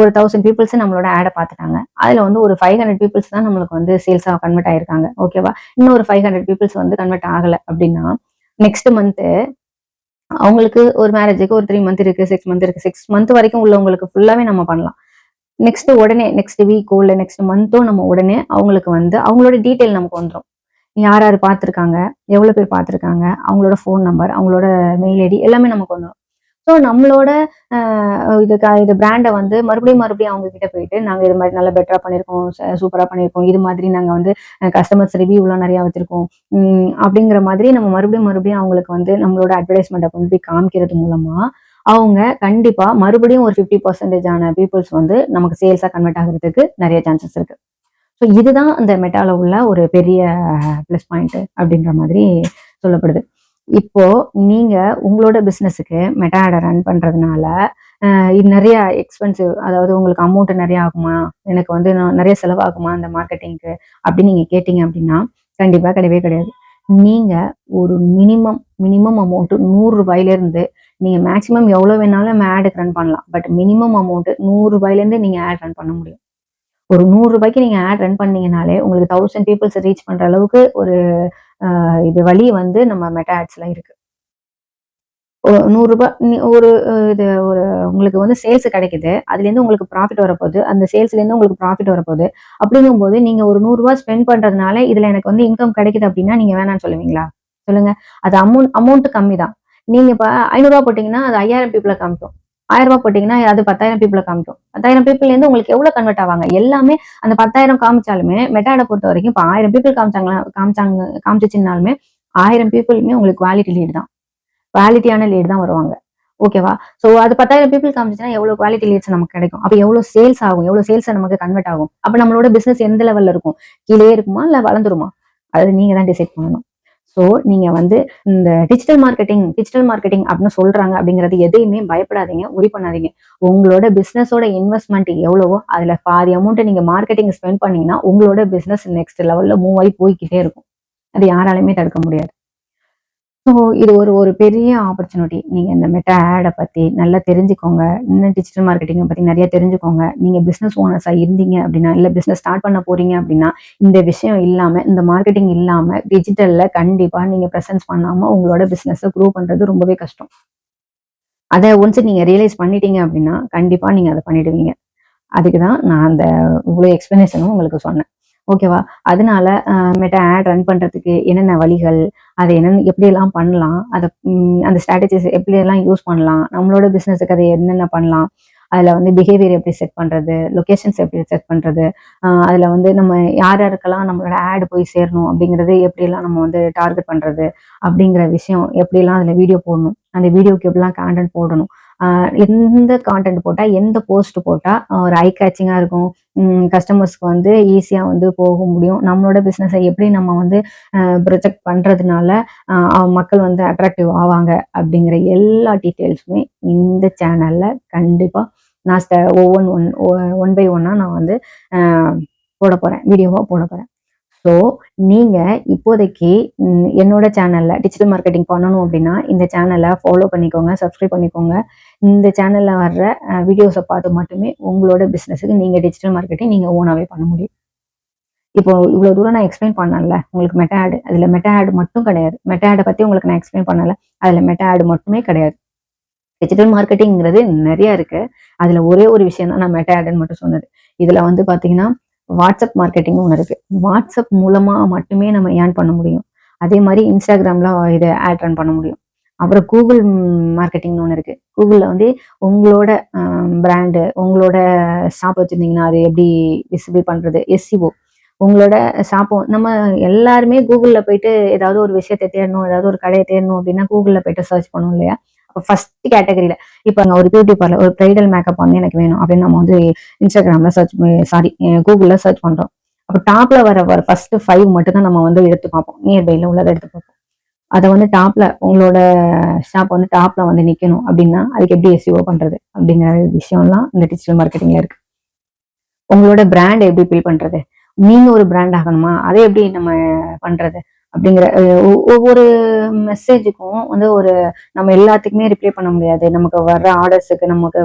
ஒரு 1000 பீப்புள்ஸ் நம்மளோட ஆடை பார்த்துட்டாங்க. அதுல வந்து ஒரு 500 பீப்புள்ஸ் தான் நம்மளுக்கு வந்து சேல்ஸா கன்வெர்ட் ஆயிருக்காங்க. ஓகேவா? இன்னும் ஒரு 500 பீப்புள்ஸ் வந்து கன்வெர்ட் ஆகல அப்படின்னா நெக்ஸ்ட் மந்த் அவங்களுக்கு ஒரு மேரேஜுக்கு ஒரு 3 மந்த் இருக்கு, 6 மந்த் இருக்கு. 6 மந்த் வரைக்கும் உள்ளவங்களுக்கு ஃபுல்லாவே நம்ம பண்ணலாம். நெக்ஸ்ட் வீக்கோ இல்ல நெக்ஸ்ட் மந்தோ நம்ம உடனே அவங்களுக்கு வந்து அவங்களோட டீட்டெயில் நமக்கு வந்துடும். யார் யார் பார்த்துருக்காங்க, எவ்வளோ பேர் பார்த்துருக்காங்க, அவங்களோட ஃபோன் நம்பர், அவங்களோட மெயில் ஐடி எல்லாமே நமக்கு வந்துடும். ஸோ நம்மளோட இது பிராண்டை வந்து மறுபடியும் அவங்க கிட்ட போயிட்டு நாங்க இது மாதிரி நல்லா பெட்டரா பண்ணியிருக்கோம், சூப்பரா பண்ணியிருக்கோம், இது மாதிரி நாங்க வந்து கஸ்டமர்ஸ் ரிவ்யூலாம் நிறைய வச்சிருக்கோம் அப்படிங்கிற மாதிரி நம்ம மறுபடியும் அவங்களுக்கு வந்து நம்மளோட அட்வர்டைஸ்மெண்ட்டை கொண்டு போய் காமிக்கிறது மூலமா அவங்க கண்டிப்பா மறுபடியும் ஒரு 50% ஆன பீப்புள்ஸ் வந்து நமக்கு சேல்ஸா கன்வெர்ட் ஆகுறதுக்கு நிறைய சான்சஸ் இருக்கு. ஸோ இதுதான் இந்த மெட்டால உள்ள ஒரு பெரிய ப்ளஸ் பாயிண்ட் அப்படின்ற மாதிரி சொல்லப்படுது. இப்போ நீங்க உங்களோட பிசினஸுக்கு மெட்டா ஆடை ரன் பண்றதுனால இது நிறைய எக்ஸ்பென்சிவ், அதாவது உங்களுக்கு அமௌண்ட் நிறைய ஆகுமா, எனக்கு வந்து நிறைய செலவாகுமா அந்த மார்க்கெட்டிங்க்கு அப்படின்னு நீங்க கேட்டீங்க அப்படின்னா கண்டிப்பா கிடையவே கிடையாது. நீங்க ஒரு மினிமம் அமௌண்ட் 100 ரூபாயில இருந்து நீங்க மேக்சிமம் எவ்வளவு வேணாலும் ஆடுக்கு ரன் பண்ணலாம். பட் மினிமம் அமௌண்ட் 100 ரூபாயில இருந்து நீங்க ஆட் ரன் பண்ண முடியும். ஒரு 100 ரூபாய்க்கு நீங்க ஆட் ரன் பண்ணீங்கனாலே உங்களுக்கு 1000 பீப்புள்ஸ் ரீச் பண்ற அளவுக்கு ஒரு இது வழி வந்து நம்ம மெட்டா ஆட்ஸ்ல இருக்கு. 100 ரூபாய் ஒரு இது ஒரு உங்களுக்கு வந்து சேல்ஸ் கிடைக்குது. அதுலேருந்து உங்களுக்கு ப்ராஃபிட் வரப்போகுது. அந்த சேல்ஸ்லேருந்து உங்களுக்கு ப்ராஃபிட் வரப்போகுது. அப்படிங்கும்போது நீங்க ஒரு 100 ரூபாய் ஸ்பெண்ட் பண்றதுனால இதுல எனக்கு வந்து இன்கம் கிடைக்குது அப்படின்னா நீங்க வேணாம்னு சொல்லுவீங்களா? சொல்லுங்க. அது அமௌண்ட் கம்மி தான். நீங்க இப்ப 500 ரூபாய் போட்டீங்கன்னா அது 5000 பீப்புள காமிக்கும். 1000 ரூபாய் போட்டீங்கன்னா அது 10,000 பீப்புள காமிக்கும். 10,000 பீப்புள்ல இருந்து உங்களுக்கு எவ்வளவு கன்வெர்ட் ஆவாங்க? எல்லாமே அந்த 10,000 காமிச்சாலுமே மெட்டாட பொறுத்த வரைக்கும் இப்ப 1000 பீப்புள் காமிச்சுச்சுனாலுமே 1000 பீப்புளுமே உங்களுக்கு குவாலிட்டி லீட் தான். குவாலிட்டியான லீட் தான் வருவாங்க. ஓகேவா? ஸோ அது 10,000 பீப்பிள் காமிச்சுன்னா எவ்வளவு குவாலிட்டி லீட்ஸ் நமக்கு கிடைக்கும். அப்ப எவ்வளவு சேல்ஸ் ஆகும், எவ்வளவு சேல்ஸ் நமக்கு கன்வெர்ட் ஆகும். அப்ப நம்மளோட பிசினஸ் எந்த லெவல்ல இருக்கும், கீழே இருக்குமா இல்ல வளர்ந்துருமா, அது நீங்க தான் டிசைட் பண்ணணும். ஸோ நீங்க வந்து இந்த டிஜிட்டல் மார்க்கெட்டிங் அப்படின்னு சொல்றாங்க அப்படிங்கிறது எதையுமே பயப்படாதீங்க, உரி பண்ணாதீங்க. உங்களோட பிசினஸோட இன்வெஸ்ட்மெண்ட் எவ்வளவோ அதுல பாதி அமௌண்ட் நீங்க மார்க்கெட்டிங் ஸ்பெண்ட் பண்ணீங்கன்னா உங்களோட பிசினஸ் நெக்ஸ்ட் லெவல்ல மூவ் ஆகி போய்க்கிட்டே இருக்கும். அது யாராலுமே தடுக்க முடியாது. ஸோ இது ஒரு ஒரு பெரிய ஆப்பர்ச்சுனிட்டி. நீங்க இந்த மெட்டா ஆட பத்தி நல்லா தெரிஞ்சுக்கோங்க. இன்னும் டிஜிட்டல் மார்க்கெட்டிங்க பத்தி நெறைய தெரிஞ்சுக்கோங்க. நீங்க பிசினஸ் ஓனர்ஸா இருந்தீங்க அப்படின்னா, இல்ல பிசினஸ் ஸ்டார்ட் பண்ண போறீங்க அப்படின்னா, இந்த விஷயம் இல்லாம, இந்த மார்க்கெட்டிங் இல்லாம டிஜிட்டல்ல கண்டிப்பா நீங்க பிரசன்ஸ் பண்ணாம உங்களோட பிசினஸ க்ரோ பண்றது ரொம்பவே கஷ்டம். அத ஒன்ஸ் நீங்க ரியலைஸ் பண்ணிட்டீங்க அப்படின்னா, கண்டிப்பா நீங்க அத பண்ணிடுவீங்க. அதுக்கு தான் நான் அந்த இவ்வளோ எக்ஸ்ப்ளனேஷனும் உங்களுக்கு சொன்னேன். ஓகேவா? அதனால மெட்டா ஆட் ரன் பண்றதுக்கு என்னென்ன வழிகள், அது என்னென்ன எப்படியெல்லாம் பண்ணலாம், அத அந்த ஸ்ட்ராட்டஜிஸ் எப்படியெல்லாம் யூஸ் பண்ணலாம், நம்மளோட பிசினஸுக்கு அது என்னென்ன பண்ணலாம், அதுல வந்து பிஹேவியர் எப்படி செட் பண்றது, லொகேஷன்ஸ் எப்படி செட் பண்றது, அதுல வந்து நம்ம யார் யாருக்கெல்லாம் நம்மளோட ஆட் போய் சேரணும் அப்படிங்கிறது எப்படியெல்லாம் நம்ம வந்து டார்கெட் பண்றது, அப்படிங்கிற விஷயம் எப்படியெல்லாம் அதுல வீடியோ போடணும், அந்த வீடியோக்கு எப்படிலாம் கான்டென்ட் போடணும், எந்த கான்டென்ட் போட்டா, எந்த போஸ்ட் போட்டா ஒரு ஐ கேட்சிங்கா இருக்கும். கஸ்டமர்ஸ்க்கு வந்து ஈஸியா வந்து போக முடியும். நம்மளோட பிசினஸ எப்படி நம்ம வந்து ப்ரொஜெக்ட் பண்றதுனால மக்கள் வந்து அட்ராக்டிவ் ஆவாங்க அப்படிங்கிற எல்லா டீட்டெயில்ஸுமே இந்த சேனல்ல கண்டிப்பா நான் ஒன் பை ஒன்னா நான் வந்து அ போட போறேன். வீடியோவா போட போறேன். ஸோ நீங்க இப்போதைக்கு என்னோட சேனல்ல டிஜிட்டல் மார்க்கெட்டிங் பண்ணணும் அப்படின்னா, இந்த சேனல ஃபாலோ பண்ணிக்கோங்க, சப்ஸ்கிரைப் பண்ணிக்கோங்க. இந்த சேனல்ல வர்ற வீடியோஸ பார்த்து மட்டுமே உங்களோட பிசினஸுக்கு நீங்க டிஜிட்டல் மார்க்கெட்டிங் நீங்க ஓனாவே பண்ண முடியும். இப்போ இவ்வளோ தூரம் நான் எக்ஸ்பிளைன் பண்ணேன்ல, உங்களுக்கு மெட்டா ஆட். அதுல மெட்டா ஆட் மட்டும் கிடையாது. மெட்டா ஆட பத்தி உங்களுக்கு நான் எக்ஸ்பிளைன் பண்ணல. அதுல மெட்டா ஆட் மட்டுமே கிடையாது. டிஜிட்டல் மார்க்கெட்டிங்கிறது நெறைய இருக்கு. அதுல ஒரே ஒரு விஷயம் தான் நான் மெட்டா ஆட்ன்னு மட்டும் சொன்னது. இதுல வந்து பார்த்தீங்கன்னா, வாட்ஸ்அப் மார்க்கெட்டிங்னு ஒண்ணு இருக்கு. வாட்ஸ்அப் மூலமா மட்டுமே நம்ம ஏர்ன் பண்ண முடியும். அதே மாரி இன்ஸ்டாகிராம்ல இத ஆட் ரன் பண்ண முடியும். அப்புறம் கூகுள் மார்க்கெட்டிங்னு ஒண்ணு இருக்கு. கூகுள்ல வந்து உங்களோட பிராண்டு, உங்களோட ஷாப் வச்சிருந்தீங்கன்னா, அது எப்படி விசிபிள் பண்றது? எஸ்இஓ உங்களோட ஷாப்பும் நம்ம எல்லாருமே கூகுள்ல போயிட்டு ஏதாவது ஒரு விஷயத்த தேடணும், ஏதாவது ஒரு கடைய தேடணும் அப்படின்னா, கூகுள்ல போயிட்டு சர்ச் பண்ணுவோம் இல்லையா? ஃபர்ஸ்ட் கேட்டகரியில இப்ப அங்க ஒரு பியூட்டி பார்லர், ஒரு பிரைடல் மேக்கப் வந்து எனக்கு வேணும் அப்படின்னு நம்ம வந்து இன்ஸ்டாகிராம்ல கூகுள்ல சர்ச் பண்றோம். அப்ப டாப்ல வர ஃபர்ஸ்ட் 5 மட்டும் தான் நம்ம வந்து எடுத்து பார்ப்போம். நியர்பைல உள்ளதை எடுத்து பார்ப்போம். அத வந்து டாப்ல உங்களோட ஷாப் வந்து டாப்ல வந்து நிக்கணும் அப்படின்னா, அதுக்கு எப்படி எஸ்இஓ பண்றது? அப்படிங்கிற விஷயம்லாம் இந்த டிஜிட்டல் மார்க்கெட்டிங்ல இருக்கு. உங்களோட பிராண்ட் எப்படி பில்ட் பண்றது? நீங்க ஒரு பிராண்ட் ஆகணுமா? அதை எப்படி நம்ம பண்றது? அப்படிங்கிற ஒவ்வொரு மெசேஜுக்கும் வந்து நம்ம எல்லாத்துக்குமே ரிப்ளை பண்ண முடியாது. நமக்கு வர்ற ஆர்டர்ஸுக்கு, நமக்கு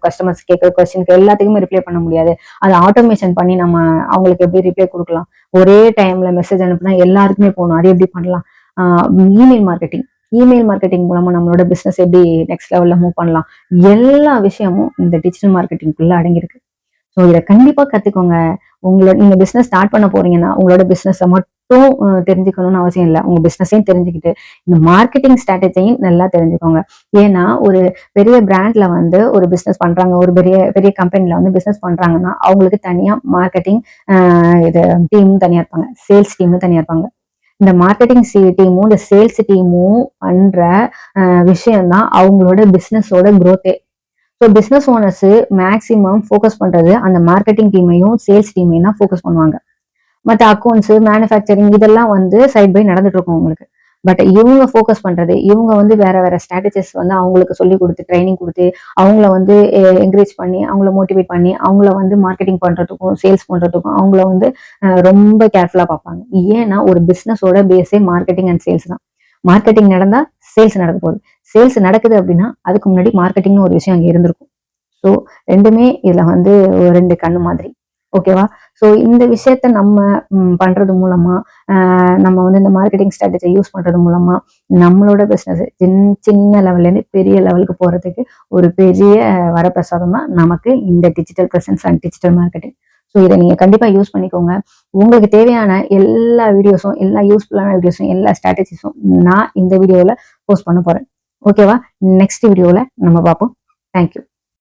கஸ்டமர்ஸ் கேட்கிற கொஸ்டினுக்கு எல்லாத்துக்குமே ரிப்ளை பண்ண முடியாது. அத ஆட்டோமேஷன் பண்ணி நம்ம அவங்களுக்கு எப்படி ரிப்ளை குடுக்கலாம்? ஒரே டைம்ல மெசேஜ் அனுப்புனா எல்லாருக்குமே போணும். அது எப்படி பண்ணலாம்? ஆ இமெயில் மார்க்கெட்டிங். இமெயில் மார்க்கெட்டிங் மூலமா நம்மளோட பிசினஸ் எப்படி நெக்ஸ்ட் லெவல்ல மூவ் பண்ணலாம்? எல்லா விஷயமும் இந்த டிஜிட்டல் மார்க்கெட்டிங்குள்ள அடங்கியிருக்கு. ஸோ இத கண்டிப்பா கத்துக்கோங்க. நீங்க பிசினஸ் ஸ்டார்ட் பண்ண போறீங்கன்னா, உங்களோட பிசினஸ மட்டும் தெரிஞ்சுக்கணும்னு அவசியம் இல்ல. உங்க பிசினஸையும் தெரிஞ்சுக்கிட்டு, இந்த மார்க்கெட்டிங் ஸ்ட்ராட்டஜியும் நல்லா தெரிஞ்சுக்கோங்க. ஏன்னா, ஒரு பெரிய பிராண்ட்ல வந்து ஒரு பிசினஸ் பண்றாங்க. ஒரு பெரிய பெரிய கம்பெனில வந்து பிசினஸ் பண்றாங்கன்னா, அவங்களுக்கு தனியா மார்க்கெட்டிங் அ இது டீம் தனியா இருப்பாங்க. சேல்ஸ் டீம்னு தனியா இருப்பாங்க. இந்த மார்க்கெட்டிங் டீமும், இந்த சேல்ஸ் டீமும் பண்ற விஷயம் தான் அவங்களோட பிசினஸோட குரோத்தே. So business owners maximum focus பண்றது அந்த மார்க்கெட்டிங் டீமையும், சேல்ஸ் டீமையும் தான் ஃபோக்கஸ் பண்ணுவாங்க. மத்த அக்கவுண்ட்ஸ், மேனுஃபேக்சரிங் இதெல்லாம் வந்து சைட் பை நடந்துட்டு இருக்கும் உங்களுக்கு. பட் இவங்க ஃபோக்கஸ் பண்றது, இவங்க வந்து வேற வேற ஸ்ட்ராட்டஜிஸ் வந்து அவங்களுக்கு சொல்லிக் குடுத்து, ட்ரைனிங் குடுத்து, அவங்கள வந்து என்கரேஜ் பண்ணி, அவங்கள மோட்டிவேட் பண்ணி, அவங்கள வந்து மார்க்கெட்டிங் பண்றதுக்கும், சேல்ஸ் பண்றதுக்கும் அவங்கள வந்து ரொம்ப கேர்ஃபுல்லா பார்ப்பாங்க. ஏன்னா ஒரு பிசினஸோட பேஸே மார்க்கெட்டிங் அண்ட் சேல்ஸ் தான். மார்க்கெட்டிங் நடந்தா சேல்ஸ் நடக்க போகுது. சேல்ஸ் நடக்குது அப்படின்னா, அதுக்கு முன்னாடி மார்க்கெட்டிங்னு ஒரு விஷயம் அங்க இருந்திருக்கும். ஸோ 2மே இதுல வந்து 2 கண்ணு மாதிரி. ஓகேவா? ஸோ இந்த விஷயத்த நம்ம பண்றது மூலமா, நம்ம வந்து இந்த மார்க்கெட்டிங் ஸ்ட்ராட்டஜிய யூஸ் பண்றது மூலமா, நம்மளோட பிசினஸ் சின்ன லெவல்லேருந்து பெரிய லெவலுக்கு போறதுக்கு ஒரு பெரிய வரப்பிரசாதம் தான் நமக்கு இந்த digital presence and digital marketing. So இத நீங்க கண்டிப்பா யூஸ் பண்ணிக்கோங்க. உங்களுக்கு தேவையான எல்லா வீடியோஸும், எல்லா யூஸ்ஃபுல்லான வீடியோஸும், எல்லா ஸ்ட்ராட்டஜிஸும் நான் இந்த வீடியோல போஸ்ட் பண்ண போறேன். ஓகேவா? நெக்ஸ்ட் வீடியோல நம்ம பார்ப்போம். Thank you.